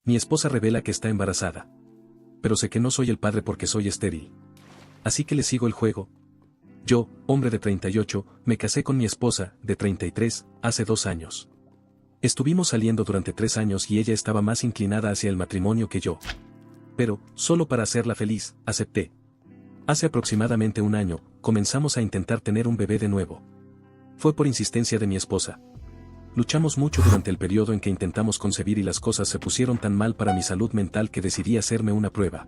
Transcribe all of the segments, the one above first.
Mi esposa revela que está embarazada. Pero sé que no soy el padre porque soy estéril. Así que le sigo el juego. Yo, hombre de 38, me casé con mi esposa, de 33, hace 2 años. Estuvimos saliendo durante 3 años y ella estaba más inclinada hacia el matrimonio que yo. Pero, solo para hacerla feliz, acepté. Hace aproximadamente 1 año, comenzamos a intentar tener un bebé de nuevo. Fue por insistencia de mi esposa. Luchamos mucho durante el periodo en que intentamos concebir y las cosas se pusieron tan mal para mi salud mental que decidí hacerme una prueba.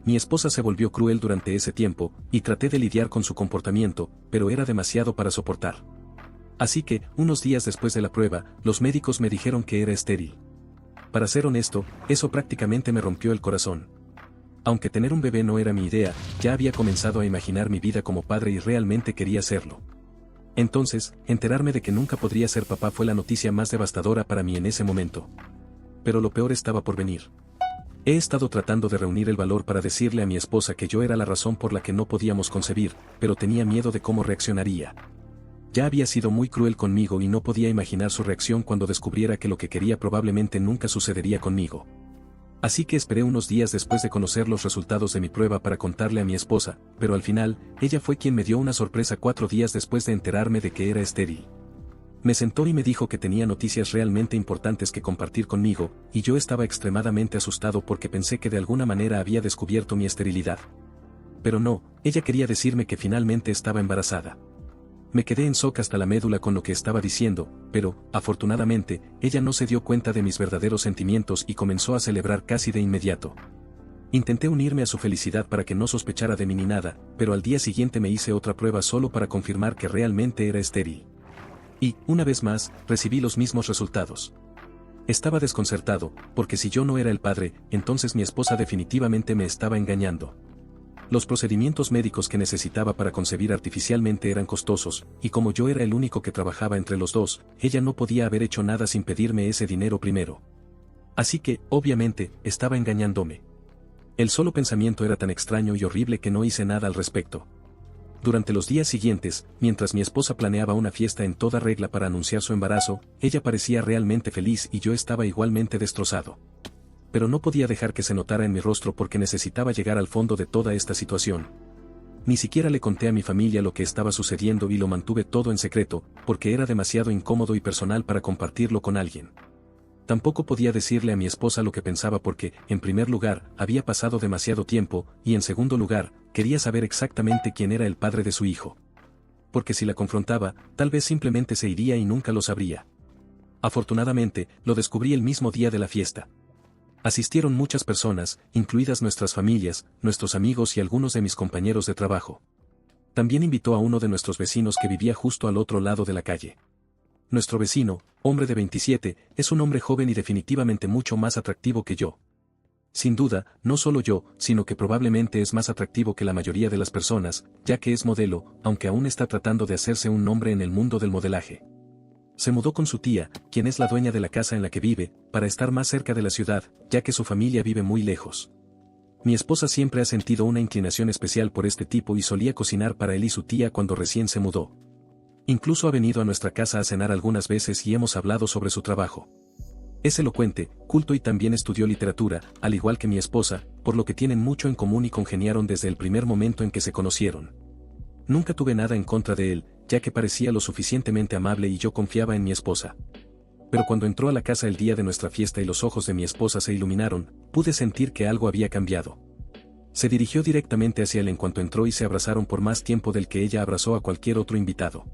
Mi esposa se volvió cruel durante ese tiempo, y traté de lidiar con su comportamiento, pero era demasiado para soportar. Así que, unos días después de la prueba, los médicos me dijeron que era estéril. Para ser honesto, eso prácticamente me rompió el corazón. Aunque tener un bebé no era mi idea, ya había comenzado a imaginar mi vida como padre y realmente quería hacerlo. Entonces, enterarme de que nunca podría ser papá fue la noticia más devastadora para mí en ese momento. Pero lo peor estaba por venir. He estado tratando de reunir el valor para decirle a mi esposa que yo era la razón por la que no podíamos concebir, pero tenía miedo de cómo reaccionaría. Ya había sido muy cruel conmigo y no podía imaginar su reacción cuando descubriera que lo que quería probablemente nunca sucedería conmigo. Así que esperé unos días después de conocer los resultados de mi prueba para contarle a mi esposa, pero al final, ella fue quien me dio una sorpresa 4 días después de enterarme de que era estéril. Me sentó y me dijo que tenía noticias realmente importantes que compartir conmigo, y yo estaba extremadamente asustado porque pensé que de alguna manera había descubierto mi esterilidad. Pero no, ella quería decirme que finalmente estaba embarazada. Me quedé en shock hasta la médula con lo que estaba diciendo, pero, afortunadamente, ella no se dio cuenta de mis verdaderos sentimientos y comenzó a celebrar casi de inmediato. Intenté unirme a su felicidad para que no sospechara de mí ni nada, pero al día siguiente me hice otra prueba solo para confirmar que realmente era estéril. Y, una vez más, recibí los mismos resultados. Estaba desconcertado, porque si yo no era el padre, entonces mi esposa definitivamente me estaba engañando. Los procedimientos médicos que necesitaba para concebir artificialmente eran costosos, y como yo era el único que trabajaba entre los dos, ella no podía haber hecho nada sin pedirme ese dinero primero. Así que, obviamente, estaba engañándome. El solo pensamiento era tan extraño y horrible que no hice nada al respecto. Durante los días siguientes, mientras mi esposa planeaba una fiesta en toda regla para anunciar su embarazo, ella parecía realmente feliz y yo estaba igualmente destrozado. Pero no podía dejar que se notara en mi rostro porque necesitaba llegar al fondo de toda esta situación. Ni siquiera le conté a mi familia lo que estaba sucediendo y lo mantuve todo en secreto, porque era demasiado incómodo y personal para compartirlo con alguien. Tampoco podía decirle a mi esposa lo que pensaba porque, en primer lugar, había pasado demasiado tiempo, y en segundo lugar, quería saber exactamente quién era el padre de su hijo. Porque si la confrontaba, tal vez simplemente se iría y nunca lo sabría. Afortunadamente, lo descubrí el mismo día de la fiesta. Asistieron muchas personas, incluidas nuestras familias, nuestros amigos y algunos de mis compañeros de trabajo. También invitó a uno de nuestros vecinos que vivía justo al otro lado de la calle. Nuestro vecino, hombre de 27, es un hombre joven y definitivamente mucho más atractivo que yo. Sin duda, no solo yo, sino que probablemente es más atractivo que la mayoría de las personas, ya que es modelo, aunque aún está tratando de hacerse un nombre en el mundo del modelaje. Se mudó con su tía, quien es la dueña de la casa en la que vive, para estar más cerca de la ciudad, ya que su familia vive muy lejos. Mi esposa siempre ha sentido una inclinación especial por este tipo y solía cocinar para él y su tía cuando recién se mudó. Incluso ha venido a nuestra casa a cenar algunas veces y hemos hablado sobre su trabajo. Es elocuente, culto y también estudió literatura, al igual que mi esposa, por lo que tienen mucho en común y congeniaron desde el primer momento en que se conocieron. Nunca tuve nada en contra de él, ya que parecía lo suficientemente amable y yo confiaba en mi esposa. Pero cuando entró a la casa el día de nuestra fiesta y los ojos de mi esposa se iluminaron, pude sentir que algo había cambiado. Se dirigió directamente hacia él en cuanto entró y se abrazaron por más tiempo del que ella abrazó a cualquier otro invitado.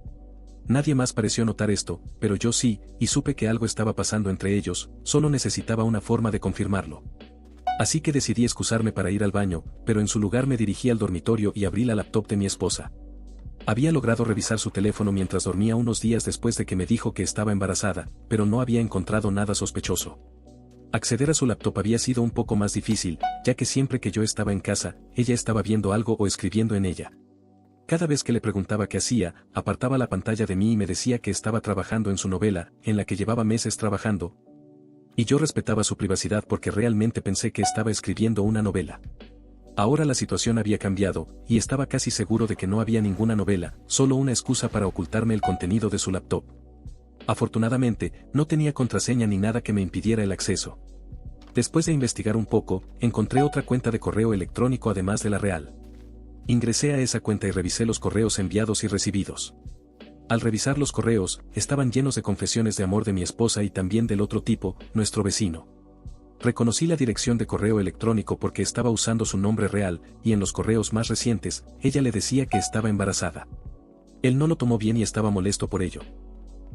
Nadie más pareció notar esto, pero yo sí, y supe que algo estaba pasando entre ellos, solo necesitaba una forma de confirmarlo. Así que decidí excusarme para ir al baño, pero en su lugar me dirigí al dormitorio y abrí la laptop de mi esposa. Había logrado revisar su teléfono mientras dormía unos días después de que me dijo que estaba embarazada, pero no había encontrado nada sospechoso. Acceder a su laptop había sido un poco más difícil, ya que siempre que yo estaba en casa, ella estaba viendo algo o escribiendo en ella. Cada vez que le preguntaba qué hacía, apartaba la pantalla de mí y me decía que estaba trabajando en su novela, en la que llevaba meses trabajando. Y yo respetaba su privacidad porque realmente pensé que estaba escribiendo una novela. Ahora la situación había cambiado, y estaba casi seguro de que no había ninguna novela, solo una excusa para ocultarme el contenido de su laptop. Afortunadamente, no tenía contraseña ni nada que me impidiera el acceso. Después de investigar un poco, encontré otra cuenta de correo electrónico además de la real. Ingresé a esa cuenta y revisé los correos enviados y recibidos. Al revisar los correos, estaban llenos de confesiones de amor de mi esposa y también del otro tipo, nuestro vecino. Reconocí la dirección de correo electrónico porque estaba usando su nombre real, y en los correos más recientes, ella le decía que estaba embarazada. Él no lo tomó bien y estaba molesto por ello.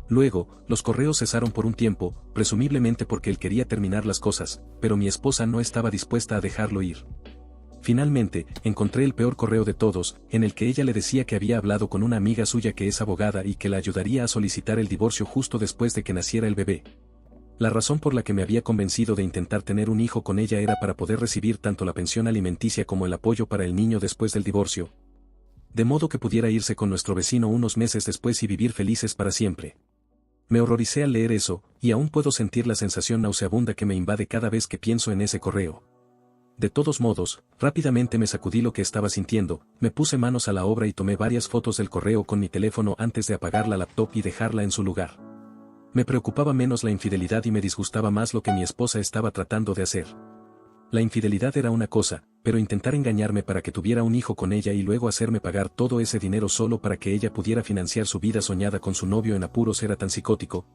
Luego, los correos cesaron por un tiempo, presumiblemente porque él quería terminar las cosas, pero mi esposa no estaba dispuesta a dejarlo ir. Finalmente, encontré el peor correo de todos, en el que ella le decía que había hablado con una amiga suya que es abogada y que la ayudaría a solicitar el divorcio justo después de que naciera el bebé. La razón por la que me había convencido de intentar tener un hijo con ella era para poder recibir tanto la pensión alimenticia como el apoyo para el niño después del divorcio, de modo que pudiera irse con nuestro vecino unos meses después y vivir felices para siempre. Me horroricé al leer eso, y aún puedo sentir la sensación nauseabunda que me invade cada vez que pienso en ese correo. De todos modos, rápidamente me sacudí lo que estaba sintiendo, me puse manos a la obra y tomé varias fotos del correo con mi teléfono antes de apagar la laptop y dejarla en su lugar. Me preocupaba menos la infidelidad y me disgustaba más lo que mi esposa estaba tratando de hacer. La infidelidad era una cosa, pero intentar engañarme para que tuviera un hijo con ella y luego hacerme pagar todo ese dinero solo para que ella pudiera financiar su vida soñada con su novio en apuros era tan psicótico.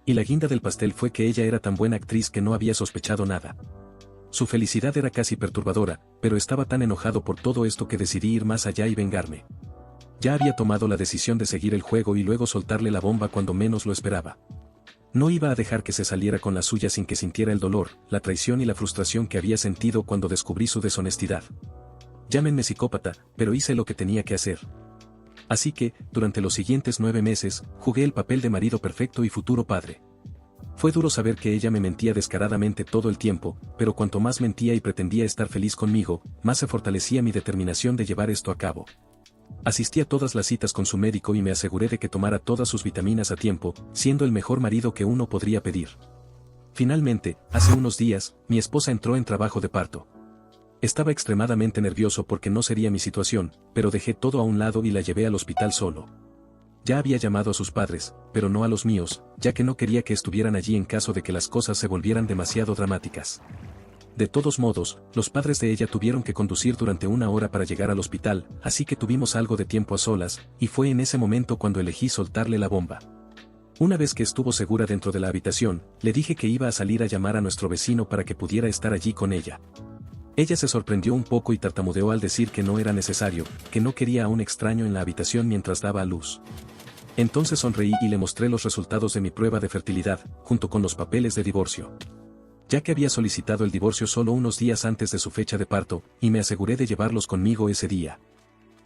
Y la guinda del pastel fue que ella era tan buena actriz que no había sospechado nada. Su felicidad era casi perturbadora, pero estaba tan enojado por todo esto que decidí ir más allá y vengarme. Ya había tomado la decisión de seguir el juego y luego soltarle la bomba cuando menos lo esperaba. No iba a dejar que se saliera con la suya sin que sintiera el dolor, la traición y la frustración que había sentido cuando descubrí su deshonestidad. Llámenme psicópata, pero hice lo que tenía que hacer. Así que, durante los siguientes 9 meses, jugué el papel de marido perfecto y futuro padre. Fue duro saber que ella me mentía descaradamente todo el tiempo, pero cuanto más mentía y pretendía estar feliz conmigo, más se fortalecía mi determinación de llevar esto a cabo. Asistí a todas las citas con su médico y me aseguré de que tomara todas sus vitaminas a tiempo, siendo el mejor marido que uno podría pedir. Finalmente, hace unos días, mi esposa entró en trabajo de parto. Estaba extremadamente nervioso porque no sería mi situación, pero dejé todo a un lado y la llevé al hospital solo. Ya había llamado a sus padres, pero no a los míos, ya que no quería que estuvieran allí en caso de que las cosas se volvieran demasiado dramáticas. De todos modos, los padres de ella tuvieron que conducir durante 1 hora para llegar al hospital, así que tuvimos algo de tiempo a solas, y fue en ese momento cuando elegí soltarle la bomba. Una vez que estuvo segura dentro de la habitación, le dije que iba a salir a llamar a nuestro vecino para que pudiera estar allí con ella. Ella se sorprendió un poco y tartamudeó al decir que no era necesario, que no quería a un extraño en la habitación mientras daba a luz. Entonces sonreí y le mostré los resultados de mi prueba de fertilidad, junto con los papeles de divorcio. Ya que había solicitado el divorcio solo unos días antes de su fecha de parto, y me aseguré de llevarlos conmigo ese día.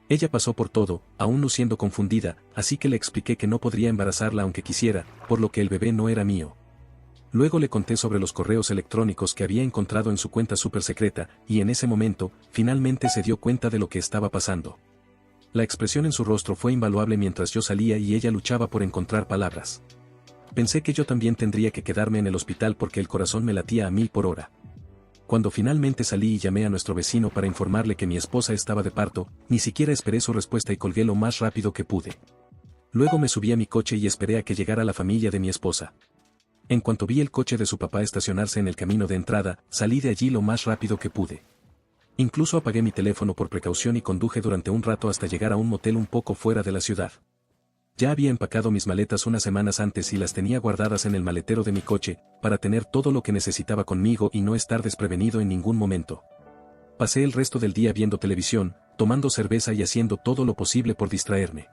Ella pasó por todo, aún luciendo confundida, así que le expliqué que no podría embarazarla aunque quisiera, por lo que el bebé no era mío. Luego le conté sobre los correos electrónicos que había encontrado en su cuenta súper secreta, y en ese momento, finalmente se dio cuenta de lo que estaba pasando. La expresión en su rostro fue invaluable mientras yo salía y ella luchaba por encontrar palabras. Pensé que yo también tendría que quedarme en el hospital porque el corazón me latía a 1000 por hora. Cuando finalmente salí y llamé a nuestro vecino para informarle que mi esposa estaba de parto, ni siquiera esperé su respuesta y colgué lo más rápido que pude. Luego me subí a mi coche y esperé a que llegara la familia de mi esposa. En cuanto vi el coche de su papá estacionarse en el camino de entrada, salí de allí lo más rápido que pude. Incluso apagué mi teléfono por precaución y conduje durante un rato hasta llegar a un motel un poco fuera de la ciudad. Ya había empacado mis maletas unas semanas antes y las tenía guardadas en el maletero de mi coche, para tener todo lo que necesitaba conmigo y no estar desprevenido en ningún momento. Pasé el resto del día viendo televisión, tomando cerveza y haciendo todo lo posible por distraerme.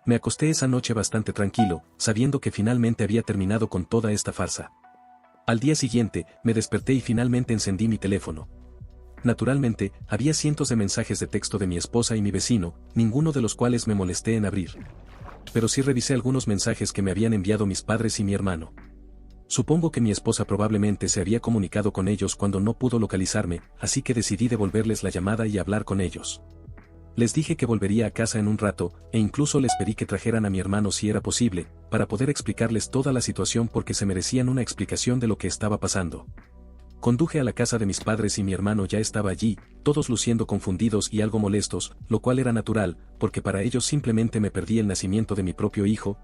Me acosté esa noche bastante tranquilo, sabiendo que finalmente había terminado con toda esta farsa. Al día siguiente, me desperté y finalmente encendí mi teléfono. Naturalmente, había cientos de mensajes de texto de mi esposa y mi vecino, ninguno de los cuales me molesté en abrir. Pero sí revisé algunos mensajes que me habían enviado mis padres y mi hermano. Supongo que mi esposa probablemente se había comunicado con ellos cuando no pudo localizarme, así que decidí devolverles la llamada y hablar con ellos. Les dije que volvería a casa en un rato, e incluso les pedí que trajeran a mi hermano si era posible, para poder explicarles toda la situación porque se merecían una explicación de lo que estaba pasando. Conduje a la casa de mis padres y mi hermano ya estaba allí, todos luciendo confundidos y algo molestos, lo cual era natural, porque para ellos simplemente me perdí el nacimiento de mi propio hijo,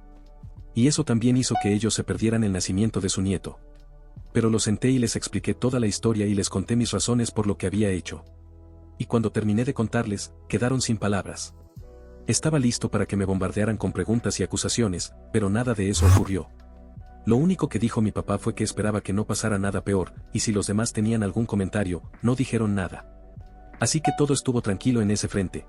y eso también hizo que ellos se perdieran el nacimiento de su nieto. Pero los senté y les expliqué toda la historia y les conté mis razones por lo que había hecho. Y cuando terminé de contarles, quedaron sin palabras. Estaba listo para que me bombardearan con preguntas y acusaciones, pero nada de eso ocurrió. Lo único que dijo mi papá fue que esperaba que no pasara nada peor, y si los demás tenían algún comentario, no dijeron nada. Así que todo estuvo tranquilo en ese frente.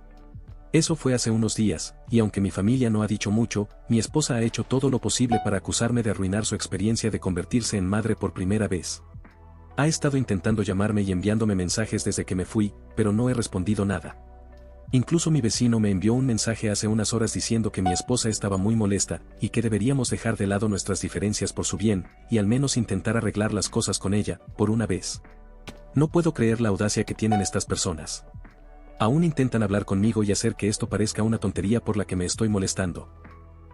Eso fue hace unos días, y aunque mi familia no ha dicho mucho, mi esposa ha hecho todo lo posible para acusarme de arruinar su experiencia de convertirse en madre por primera vez. Ha estado intentando llamarme y enviándome mensajes desde que me fui, pero no he respondido nada. Incluso mi vecino me envió un mensaje hace unas horas diciendo que mi esposa estaba muy molesta, y que deberíamos dejar de lado nuestras diferencias por su bien, y al menos intentar arreglar las cosas con ella, por una vez. No puedo creer la audacia que tienen estas personas. Aún intentan hablar conmigo y hacer que esto parezca una tontería por la que me estoy molestando.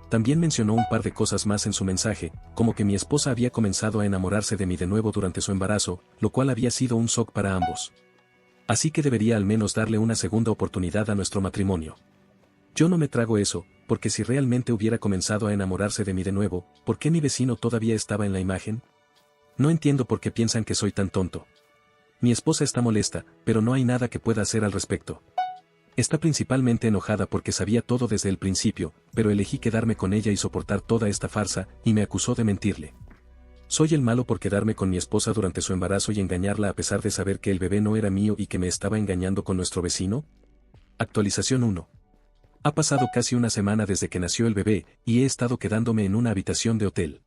También mencionó un par de cosas más en su mensaje, como que mi esposa había comenzado a enamorarse de mí de nuevo durante su embarazo, lo cual había sido un shock para ambos. Así que debería al menos darle una segunda oportunidad a nuestro matrimonio. Yo no me trago eso, porque si realmente hubiera comenzado a enamorarse de mí de nuevo, ¿por qué mi vecino todavía estaba en la imagen? No entiendo por qué piensan que soy tan tonto. Mi esposa está molesta, pero no hay nada que pueda hacer al respecto. Está principalmente enojada porque sabía todo desde el principio, pero elegí quedarme con ella y soportar toda esta farsa, y me acusó de mentirle. ¿Soy el malo por quedarme con mi esposa durante su embarazo y engañarla a pesar de saber que el bebé no era mío y que me estaba engañando con nuestro vecino? Actualización 1. Ha pasado casi una semana desde que nació el bebé, y he estado quedándome en una habitación de hotel.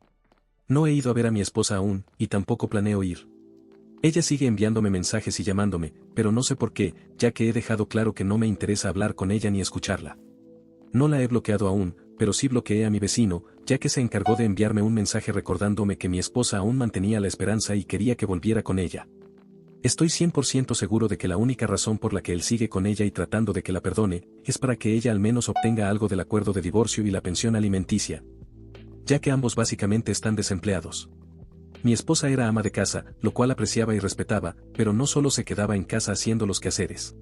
No he ido a ver a mi esposa aún, y tampoco planeo ir. Ella sigue enviándome mensajes y llamándome, pero no sé por qué, ya que he dejado claro que no me interesa hablar con ella ni escucharla. No la he bloqueado aún, pero sí bloqueé a mi vecino, ya que se encargó de enviarme un mensaje recordándome que mi esposa aún mantenía la esperanza y quería que volviera con ella. Estoy 100% seguro de que la única razón por la que él sigue con ella y tratando de que la perdone, es para que ella al menos obtenga algo del acuerdo de divorcio y la pensión alimenticia, ya que ambos básicamente están desempleados. Mi esposa era ama de casa, lo cual apreciaba y respetaba, pero no solo se quedaba en casa haciendo los quehaceres.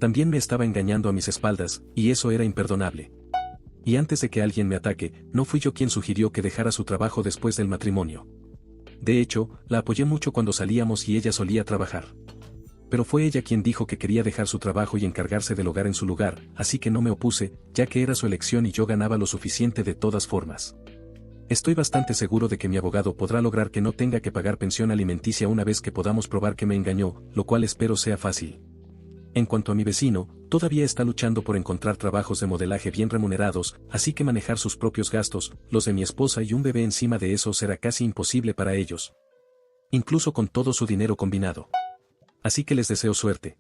También me estaba engañando a mis espaldas, y eso era imperdonable. Y antes de que alguien me ataque, no fui yo quien sugirió que dejara su trabajo después del matrimonio. De hecho, la apoyé mucho cuando salíamos y ella solía trabajar. Pero fue ella quien dijo que quería dejar su trabajo y encargarse del hogar en su lugar, así que no me opuse, ya que era su elección y yo ganaba lo suficiente de todas formas. Estoy bastante seguro de que mi abogado podrá lograr que no tenga que pagar pensión alimenticia una vez que podamos probar que me engañó, lo cual espero sea fácil. En cuanto a mi vecino, todavía está luchando por encontrar trabajos de modelaje bien remunerados, así que manejar sus propios gastos, los de mi esposa y un bebé encima de eso será casi imposible para ellos. Incluso con todo su dinero combinado. Así que les deseo suerte.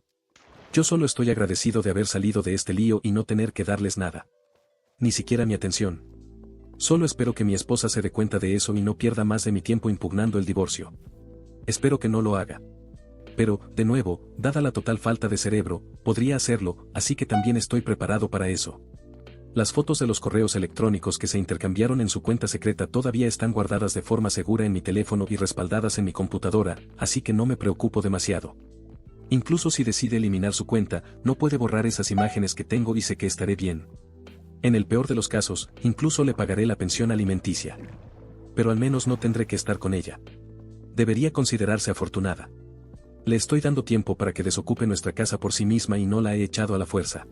Yo solo estoy agradecido de haber salido de este lío y no tener que darles nada. Ni siquiera mi atención. Solo espero que mi esposa se dé cuenta de eso y no pierda más de mi tiempo impugnando el divorcio. Espero que no lo haga. Pero, de nuevo, dada la total falta de cerebro, podría hacerlo, así que también estoy preparado para eso. Las fotos de los correos electrónicos que se intercambiaron en su cuenta secreta todavía están guardadas de forma segura en mi teléfono y respaldadas en mi computadora, así que no me preocupo demasiado. Incluso si decide eliminar su cuenta, no puede borrar esas imágenes que tengo y sé que estaré bien. En el peor de los casos, incluso le pagaré la pensión alimenticia. Pero al menos no tendré que estar con ella. Debería considerarse afortunada. Le estoy dando tiempo para que desocupe nuestra casa por sí misma y no la he echado a la fuerza.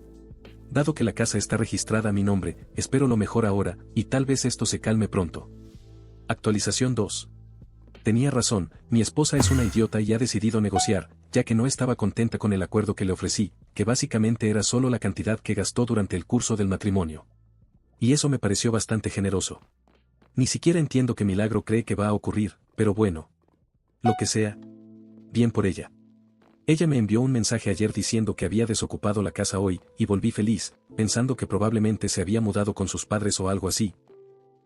Dado que la casa está registrada a mi nombre, espero lo mejor ahora, y tal vez esto se calme pronto. Actualización 2. Tenía razón, mi esposa es una idiota y ha decidido negociar, ya que no estaba contenta con el acuerdo que le ofrecí, que básicamente era solo la cantidad que gastó durante el curso del matrimonio. Y eso me pareció bastante generoso. Ni siquiera entiendo qué milagro cree que va a ocurrir, pero bueno. Lo que sea. Bien por ella. Ella me envió un mensaje ayer diciendo que había desocupado la casa hoy, y volví feliz, pensando que probablemente se había mudado con sus padres o algo así.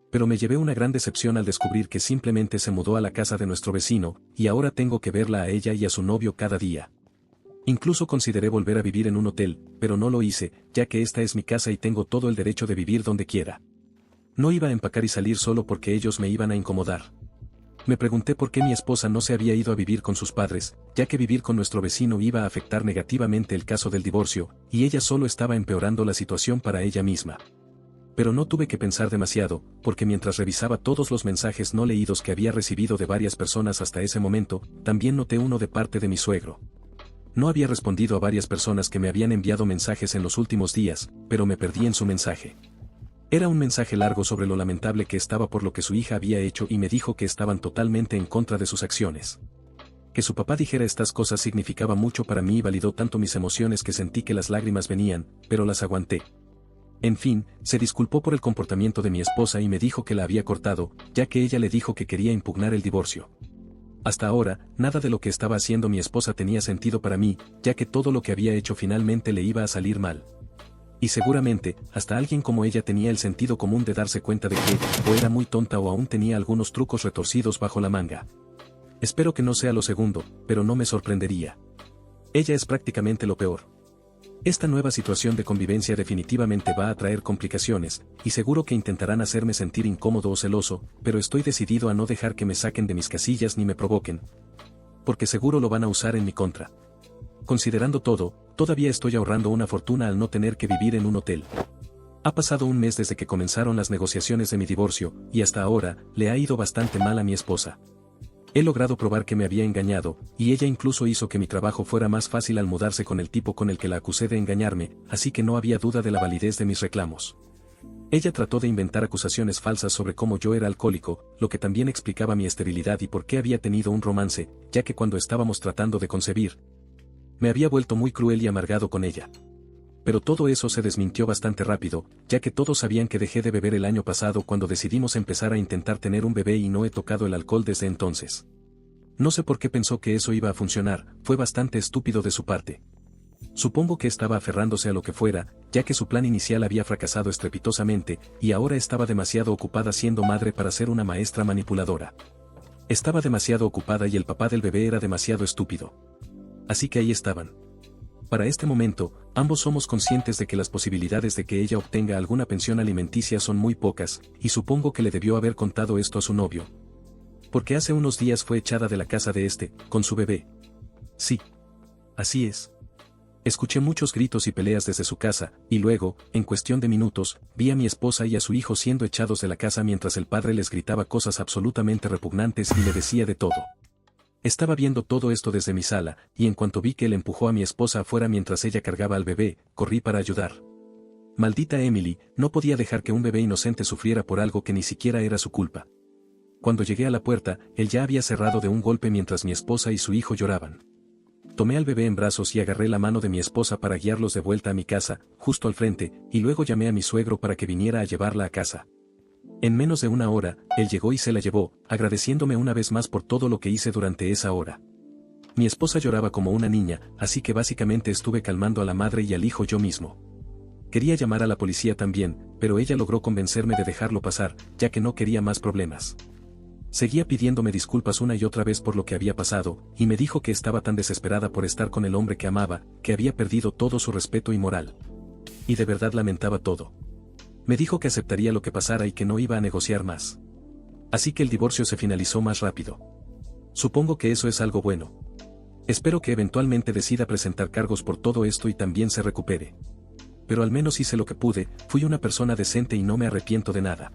Pero me llevé una gran decepción al descubrir que simplemente se mudó a la casa de nuestro vecino, y ahora tengo que verla a ella y a su novio cada día. Incluso consideré volver a vivir en un hotel, pero no lo hice, ya que esta es mi casa y tengo todo el derecho de vivir donde quiera. No iba a empacar y salir solo porque ellos me iban a incomodar. Me pregunté por qué mi esposa no se había ido a vivir con sus padres, ya que vivir con nuestro vecino iba a afectar negativamente el caso del divorcio, y ella solo estaba empeorando la situación para ella misma. Pero no tuve que pensar demasiado, porque mientras revisaba todos los mensajes no leídos que había recibido de varias personas hasta ese momento, también noté uno de parte de mi suegro. No había respondido a varias personas que me habían enviado mensajes en los últimos días, pero me perdí en su mensaje. Era un mensaje largo sobre lo lamentable que estaba por lo que su hija había hecho y me dijo que estaban totalmente en contra de sus acciones. Que su papá dijera estas cosas significaba mucho para mí y validó tanto mis emociones que sentí que las lágrimas venían, pero las aguanté. En fin, se disculpó por el comportamiento de mi esposa y me dijo que la había cortado, ya que ella le dijo que quería impugnar el divorcio. Hasta ahora, nada de lo que estaba haciendo mi esposa tenía sentido para mí, ya que todo lo que había hecho finalmente le iba a salir mal. Y seguramente, hasta alguien como ella tenía el sentido común de darse cuenta de que, o era muy tonta o aún tenía algunos trucos retorcidos bajo la manga. Espero que no sea lo segundo, pero no me sorprendería. Ella es prácticamente lo peor. Esta nueva situación de convivencia definitivamente va a traer complicaciones, y seguro que intentarán hacerme sentir incómodo o celoso, pero estoy decidido a no dejar que me saquen de mis casillas ni me provoquen. Porque seguro lo van a usar en mi contra. Considerando todo, todavía estoy ahorrando una fortuna al no tener que vivir en un hotel. Ha pasado un mes desde que comenzaron las negociaciones de mi divorcio, y hasta ahora, le ha ido bastante mal a mi esposa. He logrado probar que me había engañado, y ella incluso hizo que mi trabajo fuera más fácil al mudarse con el tipo con el que la acusé de engañarme, así que no había duda de la validez de mis reclamos. Ella trató de inventar acusaciones falsas sobre cómo yo era alcohólico, lo que también explicaba mi esterilidad y por qué había tenido un romance, ya que cuando estábamos tratando de concebir, me había vuelto muy cruel y amargado con ella. Pero todo eso se desmintió bastante rápido, ya que todos sabían que dejé de beber el año pasado cuando decidimos empezar a intentar tener un bebé y no he tocado el alcohol desde entonces. No sé por qué pensó que eso iba a funcionar, fue bastante estúpido de su parte. Supongo que estaba aferrándose a lo que fuera, ya que su plan inicial había fracasado estrepitosamente, y ahora estaba demasiado ocupada siendo madre para ser una maestra manipuladora. Estaba demasiado ocupada y el papá del bebé era demasiado estúpido. Así que ahí estaban. Para este momento, ambos somos conscientes de que las posibilidades de que ella obtenga alguna pensión alimenticia son muy pocas, y supongo que le debió haber contado esto a su novio. Porque hace unos días fue echada de la casa de con su bebé. Sí. Así es. Escuché muchos gritos y peleas desde su casa, y luego, en cuestión de minutos, vi a mi esposa y a su hijo siendo echados de la casa mientras el padre les gritaba cosas absolutamente repugnantes y le decía de todo. Estaba viendo todo esto desde mi sala, y en cuanto vi que él empujó a mi esposa afuera mientras ella cargaba al bebé, corrí para ayudar. Maldita Emily, no podía dejar que un bebé inocente sufriera por algo que ni siquiera era su culpa. Cuando llegué a la puerta, él ya había cerrado de un golpe mientras mi esposa y su hijo lloraban. Tomé al bebé en brazos y agarré la mano de mi esposa para guiarlos de vuelta a mi casa, justo al frente, y luego llamé a mi suegro para que viniera a llevarla a casa. En menos de una hora, él llegó y se la llevó, agradeciéndome una vez más por todo lo que hice durante esa hora. Mi esposa lloraba como una niña, así que básicamente estuve calmando a la madre y al hijo yo mismo. Quería llamar a la policía también, pero ella logró convencerme de dejarlo pasar, ya que no quería más problemas. Seguía pidiéndome disculpas una y otra vez por lo que había pasado, y me dijo que estaba tan desesperada por estar con el hombre que amaba, que había perdido todo su respeto y moral. Y de verdad lamentaba todo. Me dijo que aceptaría lo que pasara y que no iba a negociar más. Así que el divorcio se finalizó más rápido. Supongo que eso es algo bueno. Espero que eventualmente decida presentar cargos por todo esto y también se recupere. Pero al menos hice lo que pude, fui una persona decente y no me arrepiento de nada.